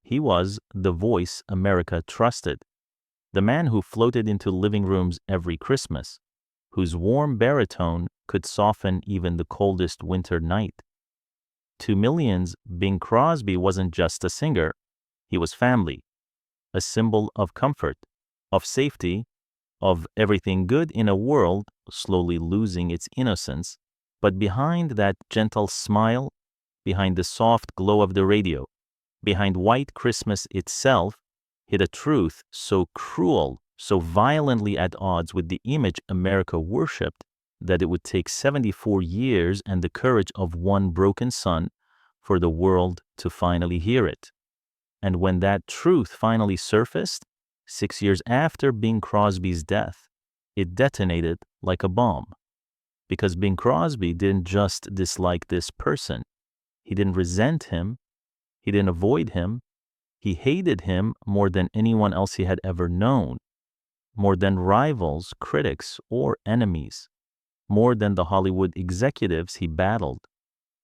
He was the voice America trusted, the man who floated into living rooms every Christmas, whose warm baritone could soften even the coldest winter night. To millions, Bing Crosby wasn't just a singer. He was family, a symbol of comfort, of safety, of everything good in a world slowly losing its innocence. But behind that gentle smile, behind the soft glow of the radio, behind White Christmas itself, hid a truth so cruel, so violently at odds with the image America worshipped, that it would take 74 years and the courage of one broken son for the world to finally hear it. And when that truth finally surfaced, 6 years after Bing Crosby's death, it detonated like a bomb. Because Bing Crosby didn't just dislike this person. He didn't resent him. He didn't avoid him. He hated him more than anyone else he had ever known, more than rivals, critics, or enemies, more than the Hollywood executives he battled,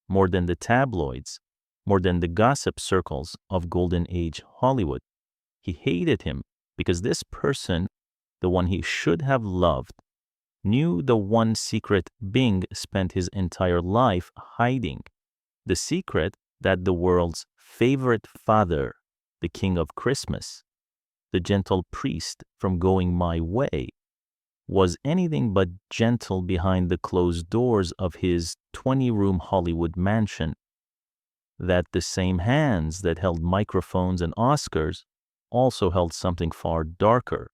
more than the tabloids, more than the gossip circles of Golden Age Hollywood. He hated him because this person, the one he should have loved, knew the one secret Bing spent his entire life hiding, the secret that the world's favorite father, the King of Christmas, the gentle priest from Going My Way, was anything but gentle behind the closed doors of his 20-room Hollywood mansion, that the same hands that held microphones and Oscars also held something far darker,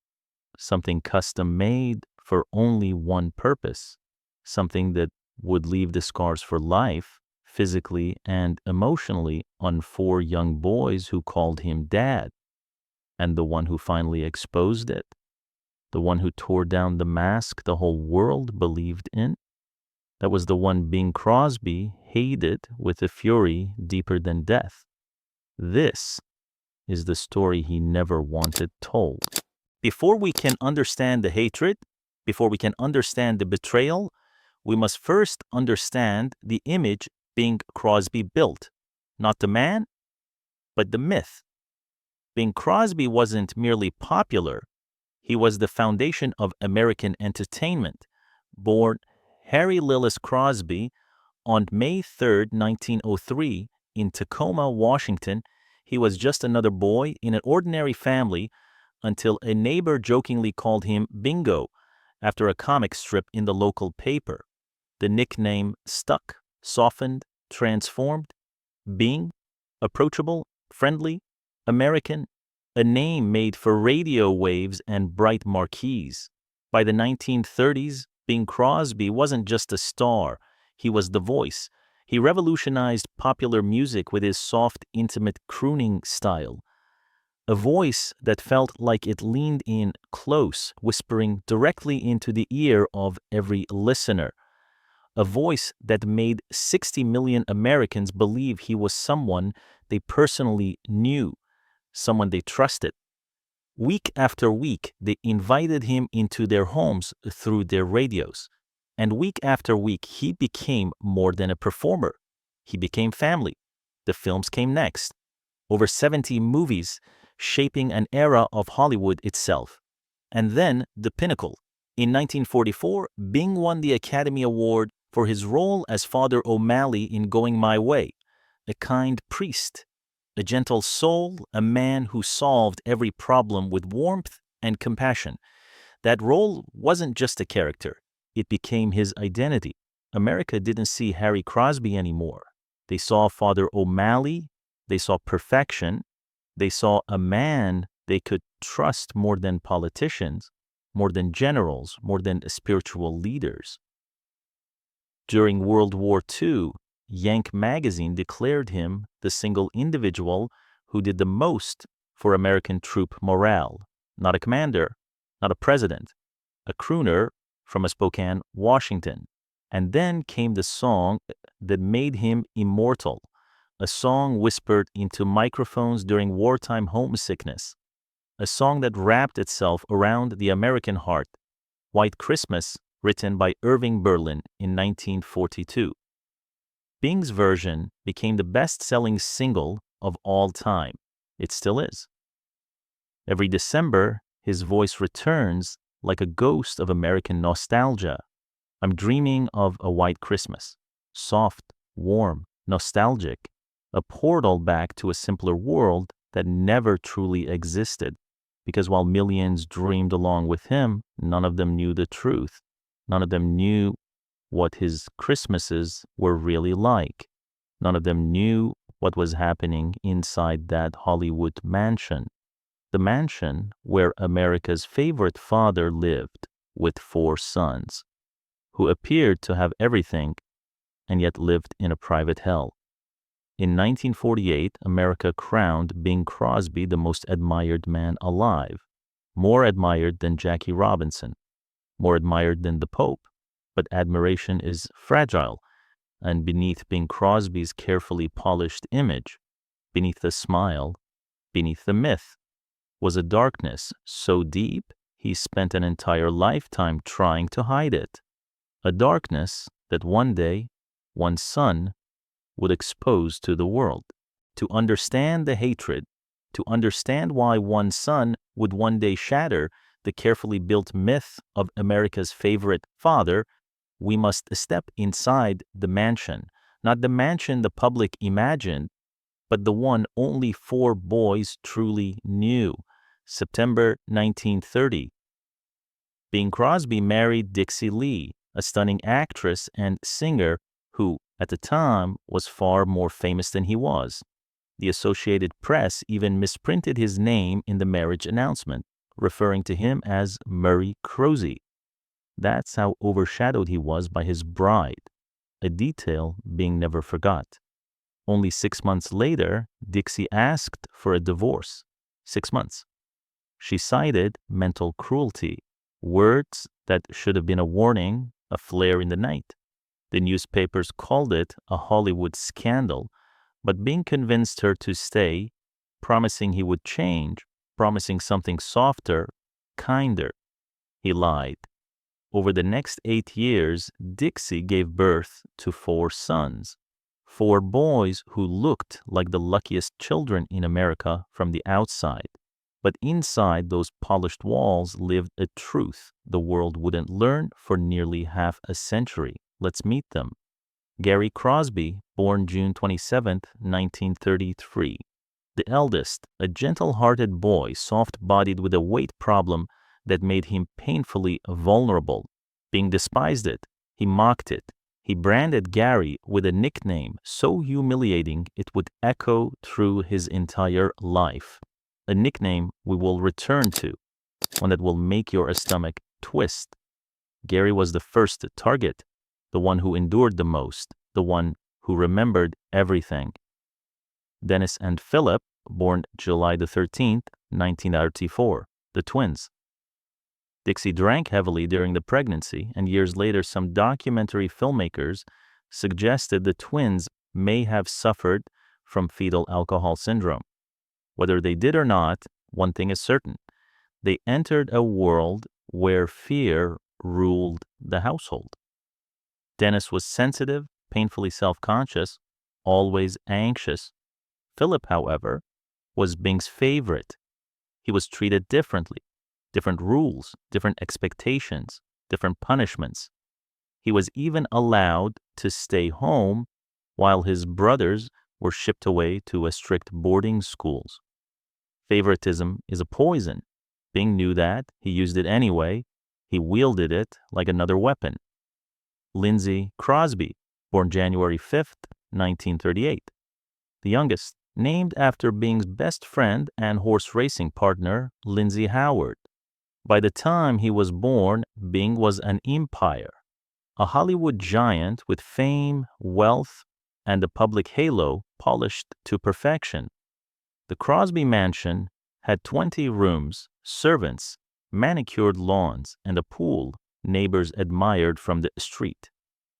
something custom-made for only one purpose, something that would leave the scars for life, physically and emotionally, on 4 young boys who called him Dad, and the one who finally exposed it, the one who tore down the mask the whole world believed in. That was the one Bing Crosby hated with a fury deeper than death. This is the story he never wanted told. Before we can understand the hatred, before we can understand the betrayal, we must first understand the image Bing Crosby built. Not the man, but the myth. Bing Crosby wasn't merely popular. He was the foundation of American entertainment. Born Harry Lillis Crosby on May 3, 1903, in Tacoma, Washington, he was just another boy in an ordinary family until a neighbor jokingly called him Bingo after a comic strip in the local paper. The nickname stuck, softened, transformed. Bing, approachable, friendly, American, a name made for radio waves and bright marquees. By the 1930s, Bing Crosby wasn't just a star, he was the voice. He revolutionized popular music with his soft, intimate crooning style. A voice that felt like it leaned in close, whispering directly into the ear of every listener. A voice that made 60 million Americans believe he was someone they personally knew, someone they trusted. Week after week, they invited him into their homes through their radios. And week after week, he became more than a performer. He became family. The films came next. Over 70 movies, shaping an era of Hollywood itself. And then the pinnacle. In 1944, Bing won the Academy Award for his role as Father O'Malley in Going My Way, a kind priest, a gentle soul, a man who solved every problem with warmth and compassion. That role wasn't just a character. It became his identity. America didn't see Harry Crosby anymore. They saw Father O'Malley. They saw perfection. They saw a man they could trust more than politicians, more than generals, more than spiritual leaders. During World War II, Yank magazine declared him the single individual who did the most for American troop morale. Not a commander, not a president, a crooner from Spokane, Washington. And then came the song that made him immortal, a song whispered into microphones during wartime homesickness, a song that wrapped itself around the American heart, White Christmas, written by Irving Berlin in 1942. Bing's version became the best-selling single of all time. It still is. Every December, his voice returns like a ghost of American nostalgia. I'm dreaming of a white Christmas, soft, warm, nostalgic, a portal back to a simpler world that never truly existed. Because while millions dreamed along with him, none of them knew the truth. None of them knew what his Christmases were really like. None of them knew what was happening inside that Hollywood mansion. The mansion where America's favorite father lived with 4 sons, who appeared to have everything and yet lived in a private hell. In 1948, America crowned Bing Crosby the most admired man alive, more admired than Jackie Robinson, more admired than the Pope. But admiration is fragile, and beneath Bing Crosby's carefully polished image, beneath the smile, beneath the myth, was a darkness so deep he spent an entire lifetime trying to hide it. A darkness that one day, one son, would expose to the world. To understand the hatred, to understand why one son would one day shatter the carefully built myth of America's favorite father, we must step inside the mansion. Not the mansion the public imagined, but the one only 4 boys truly knew. September 1930. Bing Crosby married Dixie Lee, a stunning actress and singer who, at the time, was far more famous than he was. The Associated Press even misprinted his name in the marriage announcement, referring to him as Murray Crosby. That's how overshadowed he was by his bride, a detail Bing never forgot. Only 6 months later, Dixie asked for a divorce. 6 months. She cited mental cruelty, words that should have been a warning, a flare in the night. The newspapers called it a Hollywood scandal, but Bing convinced her to stay, promising he would change, promising something softer, kinder. He lied. Over the next 8 years, Dixie gave birth to 4 sons, 4 boys who looked like the luckiest children in America from the outside. But inside those polished walls lived a truth the world wouldn't learn for nearly half a century. Let's meet them. Gary Crosby, born June 27, 1933. The eldest, a gentle-hearted boy, soft-bodied with a weight problem that made him painfully vulnerable. Bing despised it. He mocked it. He branded Gary with a nickname so humiliating it would echo through his entire life. A nickname we will return to, one that will make your stomach twist. Gary was the first target, the one who endured the most, the one who remembered everything. Dennis and Philip, born July the 13th, 1934, the twins. Dixie drank heavily during the pregnancy, and years later some documentary filmmakers suggested the twins may have suffered from fetal alcohol syndrome. Whether they did or not, one thing is certain. They entered a world where fear ruled the household. Dennis was sensitive, painfully self-conscious, always anxious. Philip, however, was Bing's favorite. He was treated differently. Different rules, different expectations, different punishments. He was even allowed to stay home while his brothers were shipped away to a strict boarding schools. Favoritism is a poison. Bing knew that. He used it anyway. He wielded it like another weapon. Lindsay Crosby, born January 5th, 1938. The youngest, named after Bing's best friend and horse racing partner, Lindsay Howard. By the time he was born, Bing was an empire, a Hollywood giant with fame, wealth, and a public halo polished to perfection. The Crosby mansion had 20 rooms, servants, manicured lawns, and a pool neighbors admired from the street.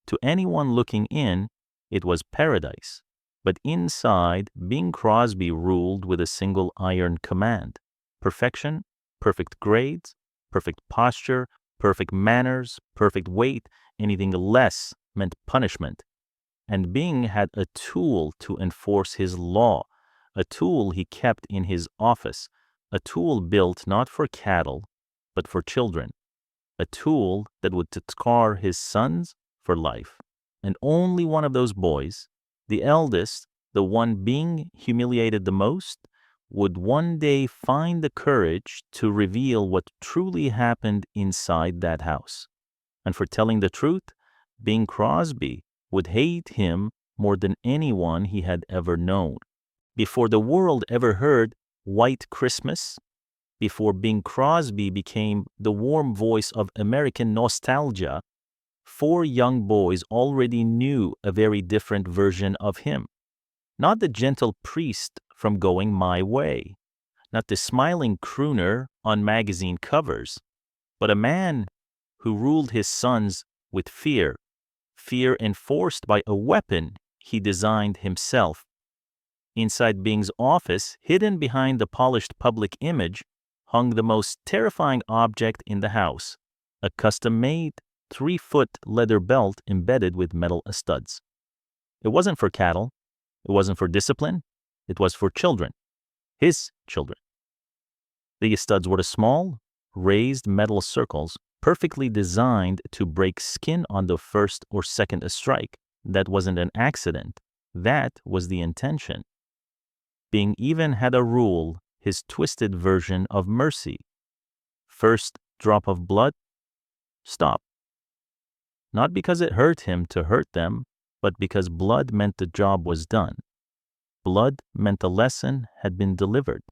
To anyone looking in, it was paradise. But inside, Bing Crosby ruled with a single iron command. Perfection, perfect grades, perfect posture, perfect manners, perfect weight. Anything less meant punishment. And Bing had a tool to enforce his law, a tool he kept in his office, a tool built not for cattle, but for children, a tool that would scar his sons for life. And only one of those boys, the eldest, the one being humiliated the most, would one day find the courage to reveal what truly happened inside that house. And for telling the truth, Bing Crosby would hate him more than anyone he had ever known. Before the world ever heard White Christmas, before Bing Crosby became the warm voice of American nostalgia, 4 young boys already knew a very different version of him. Not the gentle priest from Going My Way, not the smiling crooner on magazine covers, but a man who ruled his sons with fear enforced by a weapon he designed himself. Inside Bing's office, hidden behind the polished public image, hung the most terrifying object in the house, a custom-made 3-foot leather belt embedded with metal studs. It wasn't for cattle. It wasn't for discipline. It was for children. His children. The studs were small, raised metal circles, perfectly designed to break skin on the first or second strike. That wasn't an accident. That was the intention. Bing even had a rule, his twisted version of mercy. First drop of blood, stop. Not because it hurt him to hurt them, but because blood meant the job was done. Blood meant the lesson had been delivered.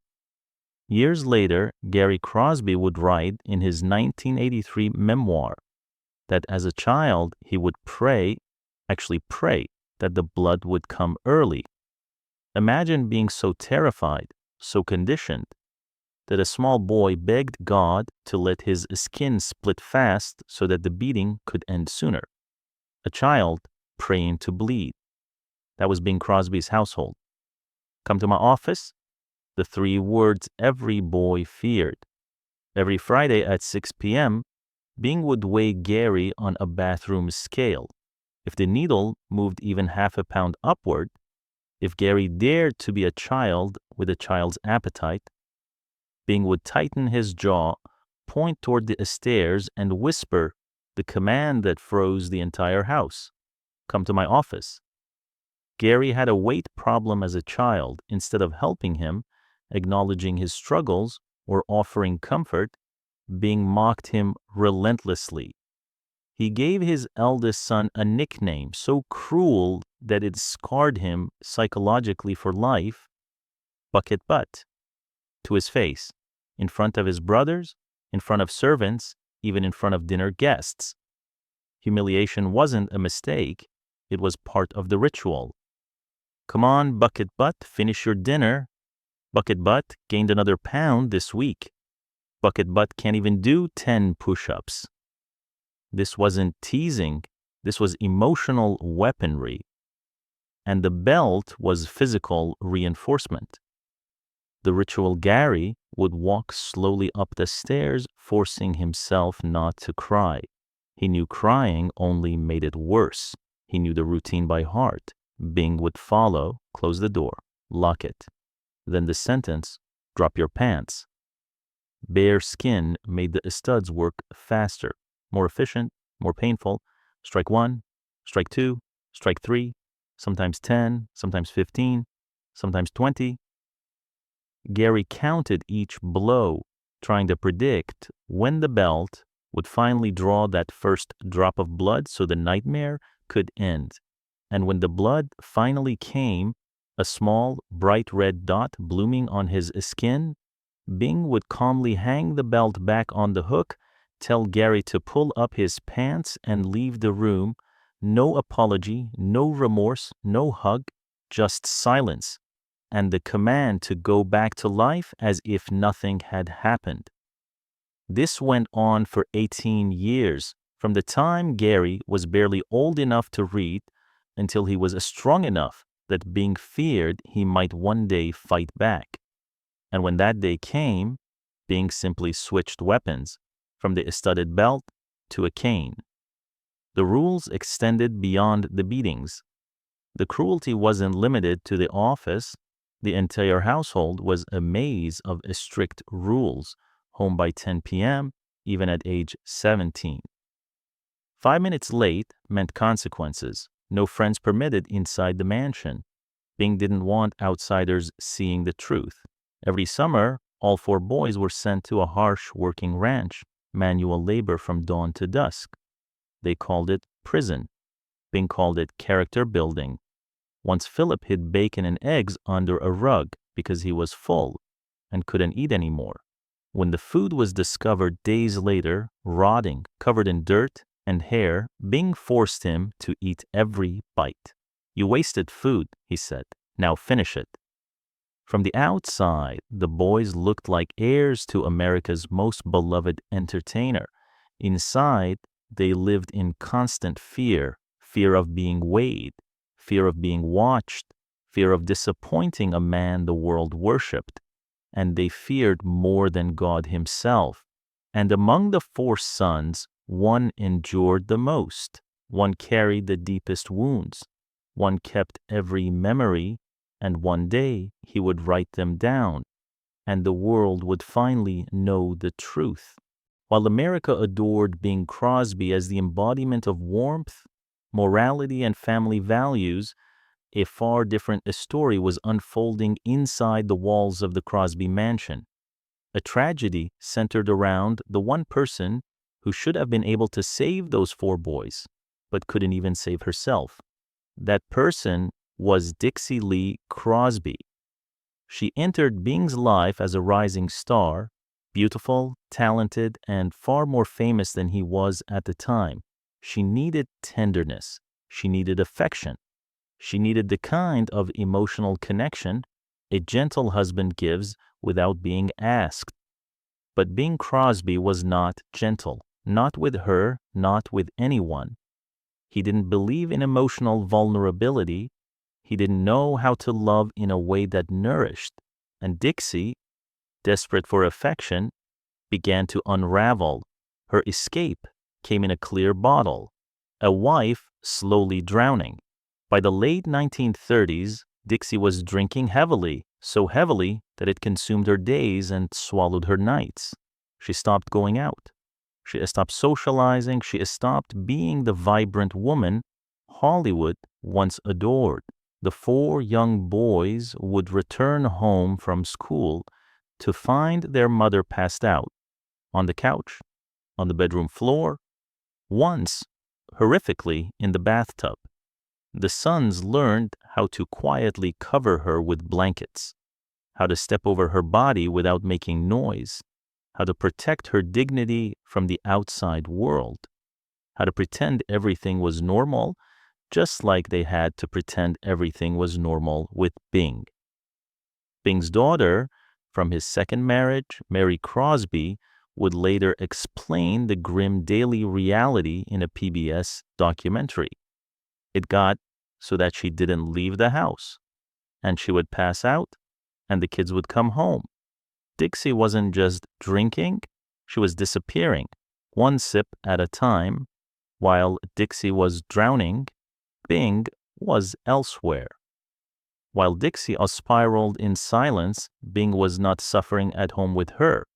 Years later, Gary Crosby would write in his 1983 memoir that as a child he would pray that the blood would come early. Imagine being so terrified, so conditioned, that a small boy begged God to let his skin split fast so that the beating could end sooner. A child praying to bleed. That was Bing Crosby's household. Come to my office? The 3 words every boy feared. Every Friday at 6 p.m., Bing would weigh Gary on a bathroom scale. If the needle moved even half a pound upward, if Gary dared to be a child with a child's appetite, Bing would tighten his jaw, point toward the stairs, and whisper the command that froze the entire house. Come to my office. Gary had a weight problem as a child. Instead of helping him, acknowledging his struggles, or offering comfort, Bing mocked him relentlessly. He gave his eldest son a nickname so cruel that it scarred him psychologically for life, Bucket Butt, to his face, in front of his brothers, in front of servants, even in front of dinner guests. Humiliation wasn't a mistake, it was part of the ritual. Come on, Bucket Butt, finish your dinner. Bucket Butt gained another pound this week. Bucket Butt can't even do 10 push-ups. This wasn't teasing, this was emotional weaponry. And the belt was physical reinforcement. The ritual Gary would walk slowly up the stairs, forcing himself not to cry. He knew crying only made it worse. He knew the routine by heart. Bing would follow, close the door, lock it. Then the sentence, drop your pants. Bare skin made the studs work faster, more efficient, more painful. Strike 1, strike 2, strike 3, sometimes 10, sometimes 15, sometimes 20. Gary counted each blow, trying to predict when the belt would finally draw that first drop of blood so the nightmare could end. And when the blood finally came, a small, bright red dot blooming on his skin, Bing would calmly hang the belt back on the hook, tell Gary to pull up his pants and leave the room. No apology, no remorse, no hug, just silence, and the command to go back to life as if nothing had happened. This went on for 18 years, from the time Gary was barely old enough to read until he was strong enough that Bing feared he might one day fight back. And when that day came, Bing simply switched weapons, from the studded belt to a cane. The rules extended beyond the beatings. The cruelty wasn't limited to the office. The entire household was a maze of strict rules, home by 10 p.m., even at age 17. 5 minutes late meant consequences. No friends permitted inside the mansion. Bing didn't want outsiders seeing the truth. Every summer, all 4 boys were sent to a harsh working ranch, manual labor from dawn to dusk. They called it prison. Bing called it character building. Once Philip hid bacon and eggs under a rug because he was full and couldn't eat anymore. When the food was discovered days later, rotting, covered in dirt and hair, Bing forced him to eat every bite. "You wasted food," he said. "Now finish it." From the outside, the boys looked like heirs to America's most beloved entertainer. Inside, they lived in constant fear of being weighed, fear of being watched, fear of disappointing a man the world worshipped, and they feared more than God himself. And among the 4 sons, one endured the most. One carried the deepest wounds. One kept every memory, and one day he would write them down, and the world would finally know the truth. While America adored Bing Crosby as the embodiment of warmth, morality, and family values, a far different story was unfolding inside the walls of the Crosby mansion. A tragedy centered around the one person who should have been able to save those 4 boys, but couldn't even save herself. That person was Dixie Lee Crosby. She entered Bing's life as a rising star, beautiful, talented, and far more famous than he was at the time. She needed tenderness. She needed affection. She needed the kind of emotional connection a gentle husband gives without being asked. But Bing Crosby was not gentle, not with her, not with anyone. He didn't believe in emotional vulnerability. He didn't know how to love in a way that nourished. And Dixie, desperate for affection, began to unravel. Her escape came in a clear bottle, a wife slowly drowning. By the late 1930s, Dixie was drinking heavily, so heavily that it consumed her days and swallowed her nights. She stopped going out. She stopped socializing. She stopped being the vibrant woman Hollywood once adored. The 4 young boys would return home from school to find their mother passed out, on the couch, on the bedroom floor, once, horrifically, in the bathtub. The sons learned how to quietly cover her with blankets, how to step over her body without making noise, how to protect her dignity from the outside world, how to pretend everything was normal, just like they had to pretend everything was normal with Bing. Bing's daughter, from his second marriage, Mary Crosby, would later explain the grim daily reality in a PBS documentary. It got so that she didn't leave the house, and she would pass out, and the kids would come home. Dixie wasn't just drinking, she was disappearing, one sip at a time. While Dixie was drowning, Bing was elsewhere. While Dixie spiraled in silence, Bing was not suffering at home with her.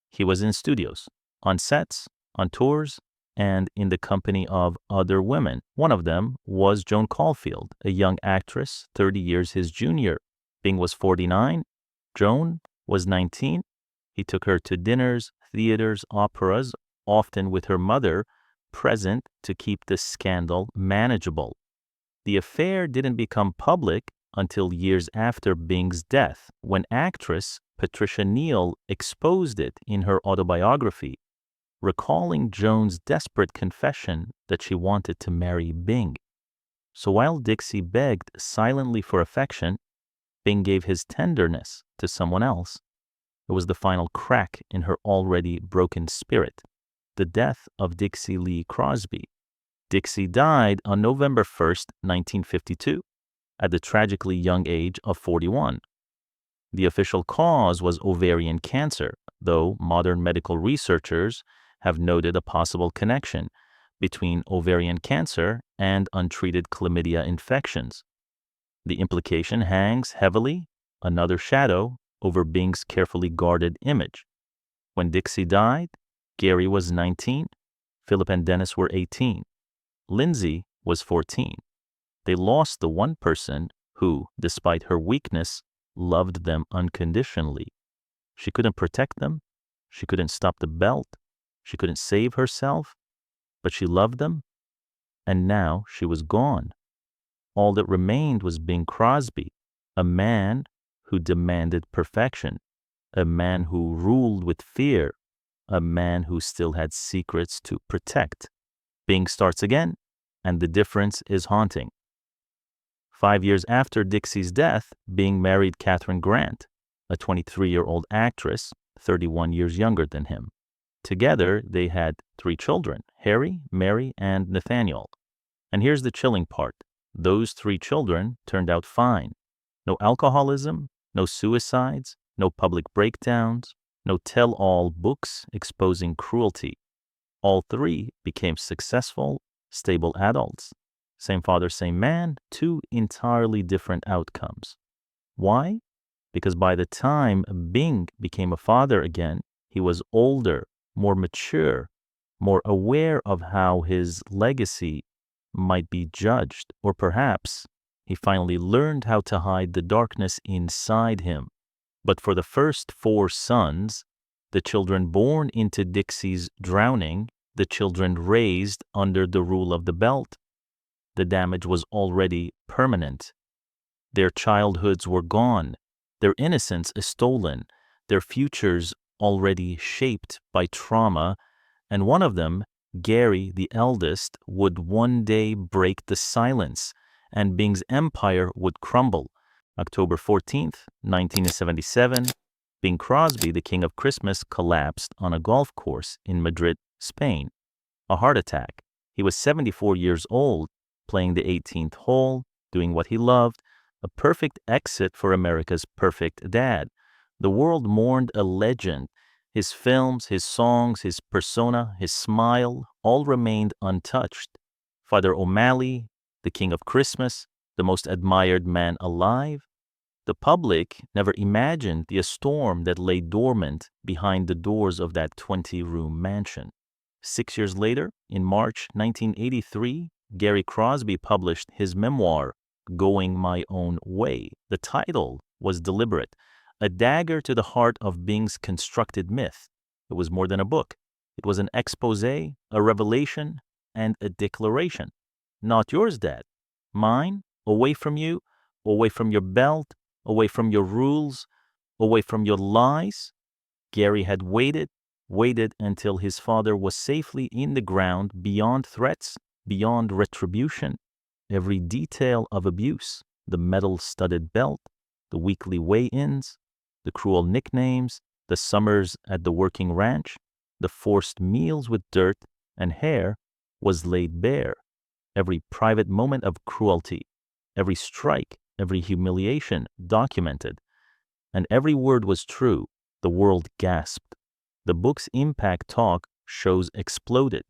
He was in studios, on sets, on tours, and in the company of other women. One of them was Joan Caulfield, a young actress, 30 years his junior. Bing was 49. Joan was 19. He took her to dinners, theaters, operas, often with her mother present to keep the scandal manageable. The affair didn't become public until years after Bing's death, when actress Patricia Neal exposed it in her autobiography, recalling Joan's desperate confession that she wanted to marry Bing. So while Dixie begged silently for affection, Bing gave his tenderness to someone else. It was the final crack in her already broken spirit, the death of Dixie Lee Crosby. Dixie died on November 1st, 1952, at the tragically young age of 41. The official cause was ovarian cancer, though modern medical researchers have noted a possible connection between ovarian cancer and untreated chlamydia infections. The implication hangs heavily another shadow over Bing's carefully guarded image. When Dixie died, Gary was 19, Philip and Dennis were 18, Lindsay was 14. They lost the one person who, despite her weakness, loved them unconditionally. She couldn't protect them, she couldn't stop the belt, she couldn't save herself, but she loved them, and now she was gone. All that remained was Bing Crosby, a man who demanded perfection, a man who ruled with fear, a man who still had secrets to protect. Bing starts again, and the difference is haunting. 5 years after Dixie's death, Bing married Katharine Grant, a 23-year-old actress, 31 years younger than him. Together, they had 3 children, Harry, Mary, and Nathaniel. And here's the chilling part. Those 3 children turned out fine. No alcoholism, no suicides, no public breakdowns, no tell-all books exposing cruelty. All 3 became successful, stable adults. Same father, same man, 2 entirely different outcomes. Why? Because by the time Bing became a father again, he was older, more mature, more aware of how his legacy might be judged, or perhaps he finally learned how to hide the darkness inside him. But for the first 4 sons, the children born into Dixie's drowning, the children raised under the rule of the belt, the damage was already permanent. Their childhoods were gone, their innocence is stolen, their futures already shaped by trauma, and one of them, Gary, the eldest, would one day break the silence, and Bing's empire would crumble. October 14th, 1977, Bing Crosby, the King of Christmas, collapsed on a golf course in Madrid, Spain. A heart attack. He was 74 years old, playing the 18th hole, doing what he loved, a perfect exit for America's perfect dad. The world mourned a legend. His films, his songs, his persona, his smile, all remained untouched. Father O'Malley, the King of Christmas, the most admired man alive. The public never imagined the storm that lay dormant behind the doors of that 20-room mansion. 6 years later, in March 1983, Gary Crosby published his memoir, Going My Own Way. The title was deliberate, a dagger to the heart of Bing's constructed myth. It was more than a book. It was an expose, a revelation, and a declaration. Not yours, Dad. Mine, away from you, away from your belt, away from your rules, away from your lies. Gary had waited until his father was safely in the ground, beyond threats, beyond retribution. Every detail of abuse, the metal-studded belt, the weekly weigh-ins, the cruel nicknames, the summers at the working ranch, the forced meals with dirt and hair, was laid bare. Every private moment of cruelty, every strike, every humiliation documented. And every word was true. The world gasped. The book's impact talk shows exploded.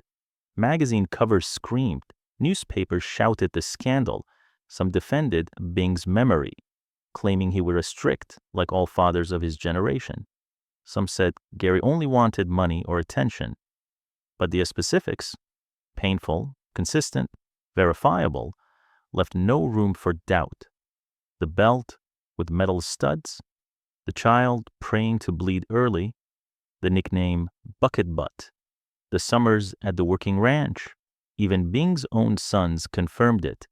Magazine covers screamed. Newspapers shouted the scandal. Some defended Bing's memory, claiming he was strict like all fathers of his generation. Some said Gary only wanted money or attention. But the specifics, painful, consistent, verifiable, left no room for doubt. The belt with metal studs, the child praying to bleed early, the nickname Bucket Butt, the summers at the working ranch. Even Bing's own sons confirmed it.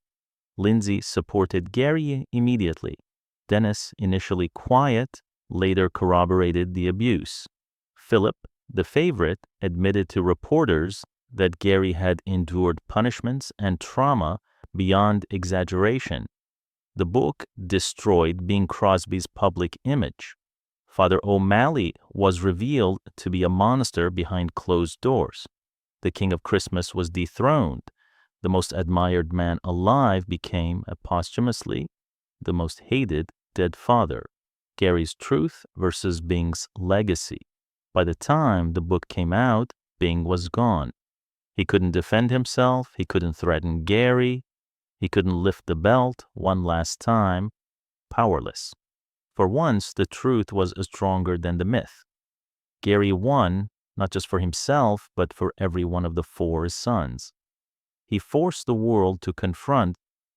Lindsay supported Gary immediately. Dennis, initially quiet, later corroborated the abuse. Philip, the favorite, admitted to reporters that Gary had endured punishments and trauma beyond exaggeration. The book destroyed Bing Crosby's public image. Father O'Malley was revealed to be a monster behind closed doors. The King of Christmas was dethroned. The most admired man alive became, posthumously, the most hated dead father. Gary's truth versus Bing's legacy. By the time the book came out, Bing was gone. He couldn't defend himself. He couldn't threaten Gary. He couldn't lift the belt one last time. Powerless. For once, the truth was stronger than the myth. Gary won, not just for himself, but for every one of the four sons. He forced the world to confront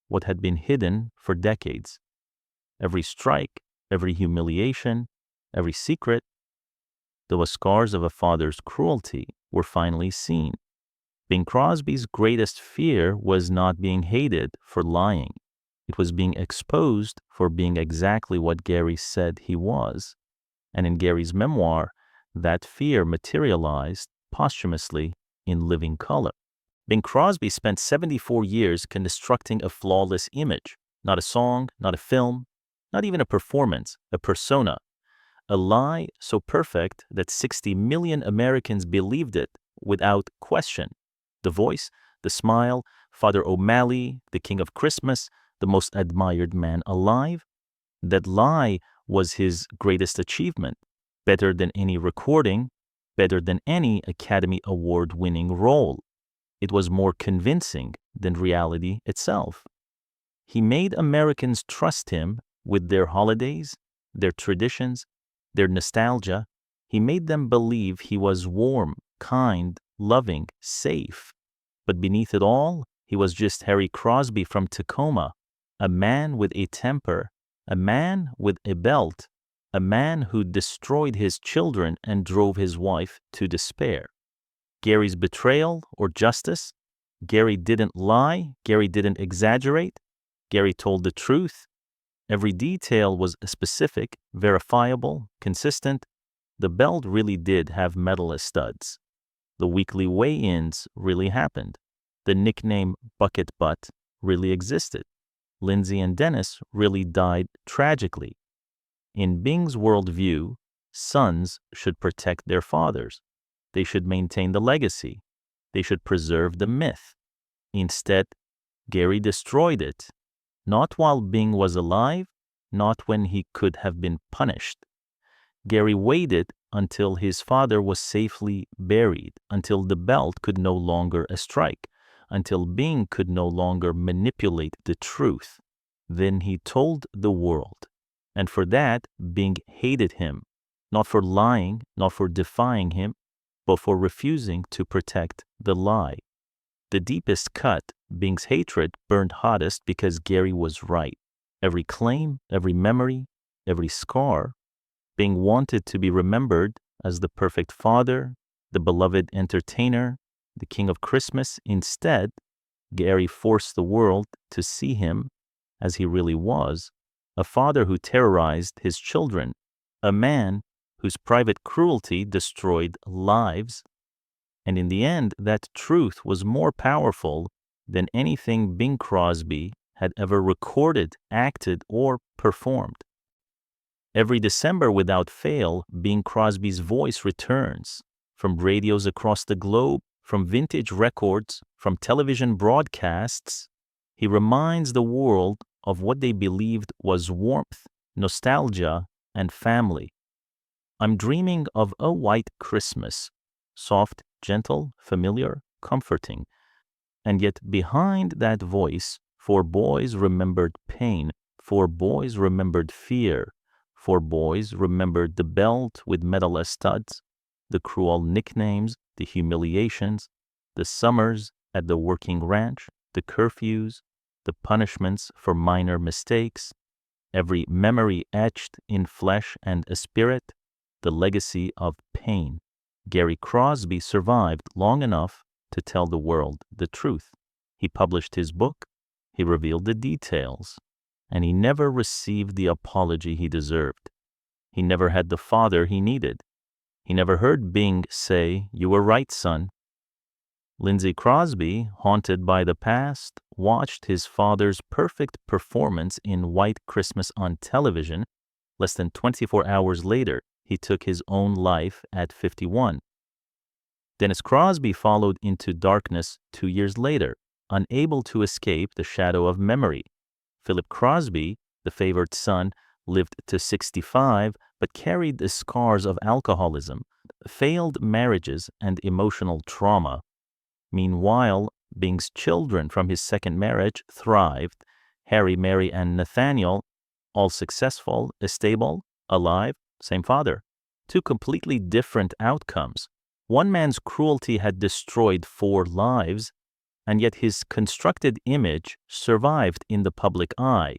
what had been hidden for decades. Every strike, every humiliation, every secret, the scars of a father's cruelty were finally seen. Bing Crosby's greatest fear was not being hated for lying. It was being exposed for being exactly what Gary said he was. And in Gary's memoir, that fear materialized posthumously in living color. Bing Crosby spent 74 years constructing a flawless image. Not a song, not a film, not even a performance, a persona. A lie so perfect that 60 million Americans believed it without question. The voice, the smile, Father O'Malley, the King of Christmas, the most admired man alive. That lie was his greatest achievement, better than any recording, better than any Academy Award-winning role. It was more convincing than reality itself. He made Americans trust him with their holidays, their traditions, their nostalgia. He made them believe he was warm, kind, loving, safe. But beneath it all, he was just Harry Crosby from Tacoma, a man with a temper, a man with a belt, a man who destroyed his children and drove his wife to despair. Gary's betrayal or justice? Gary didn't lie. Gary didn't exaggerate. Gary told the truth. Every detail was specific, verifiable, consistent. The belt really did have metal as studs. The weekly weigh-ins really happened. The nickname Bucket Butt really existed. Lindsay and Dennis really died tragically. In Bing's worldview, sons should protect their fathers. They should maintain the legacy. They should preserve the myth. Instead, Gary destroyed it, not while Bing was alive, not when he could have been punished. Gary waited until his father was safely buried, until the belt could no longer strike, until Bing could no longer manipulate the truth. Then he told the world. And for that, Bing hated him, not for lying, not for defying him, but for refusing to protect the lie. The deepest cut, Bing's hatred burned hottest because Gary was right. Every claim, every memory, every scar, Bing wanted to be remembered as the perfect father, the beloved entertainer, the King of Christmas. Instead, Gary forced the world to see him as he really was, a father who terrorized his children, a man whose private cruelty destroyed lives. And in the end, that truth was more powerful than anything Bing Crosby had ever recorded, acted, or performed. Every December without fail, Bing Crosby's voice returns from radios across the globe, from vintage records, from television broadcasts. He reminds the world of what they believed was warmth, nostalgia, and family. I'm dreaming of a white Christmas, soft, gentle, familiar, comforting. And yet behind that voice, 4 boys remembered pain, 4 boys remembered fear, 4 boys remembered the belt with metal as studs, the cruel nicknames, the humiliations, the summers at the working ranch, the curfews, the punishments for minor mistakes, every memory etched in flesh and a spirit, the legacy of pain. Gary Crosby survived long enough to tell the world the truth. He published his book, he revealed the details, and he never received the apology he deserved. He never had the father he needed. He never heard Bing say, "You were right, son." Lindsay Crosby, haunted by the past, watched his father's perfect performance in White Christmas on television. Less than 24 hours later, he took his own life at 51. Dennis Crosby followed into darkness 2 years later, unable to escape the shadow of memory. Philip Crosby, the favored son, lived to 65 but carried the scars of alcoholism, failed marriages, and emotional trauma. Meanwhile, Bing's children from his second marriage thrived. Harry, Mary, and Nathaniel, All successful, stable, alive, same father. Two completely different outcomes. One man's cruelty had destroyed 4 lives, and yet his constructed image survived in the public eye.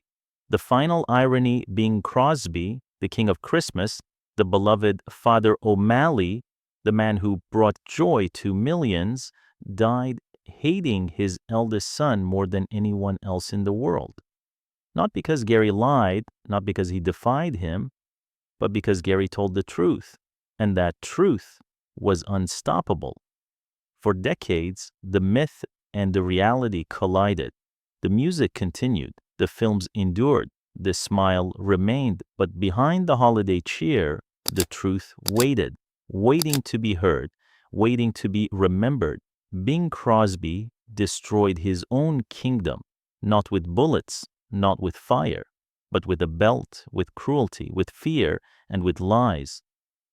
The final irony being Crosby, the king of Christmas, the beloved Father O'Malley, the man who brought joy to millions, died hating his eldest son more than anyone else in the world. Not because Gary lied, not because he defied him, but because Gary told the truth, and that truth was unstoppable. For decades, the myth and the reality collided. The music continued, the films endured, the smile remained, but behind the holiday cheer, the truth waited, waiting to be heard, waiting to be remembered. Bing Crosby destroyed his own kingdom, not with bullets, not with fire, but with a belt, with cruelty, with fear, and with lies.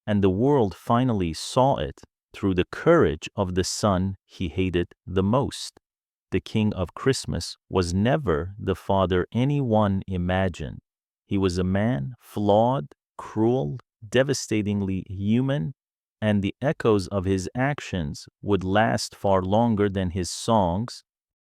And the world finally saw it through the courage of the son he hated the most. The King of Christmas was never the father anyone imagined. He was a man, flawed, cruel, devastatingly human, and the echoes of his actions would last far longer than his songs,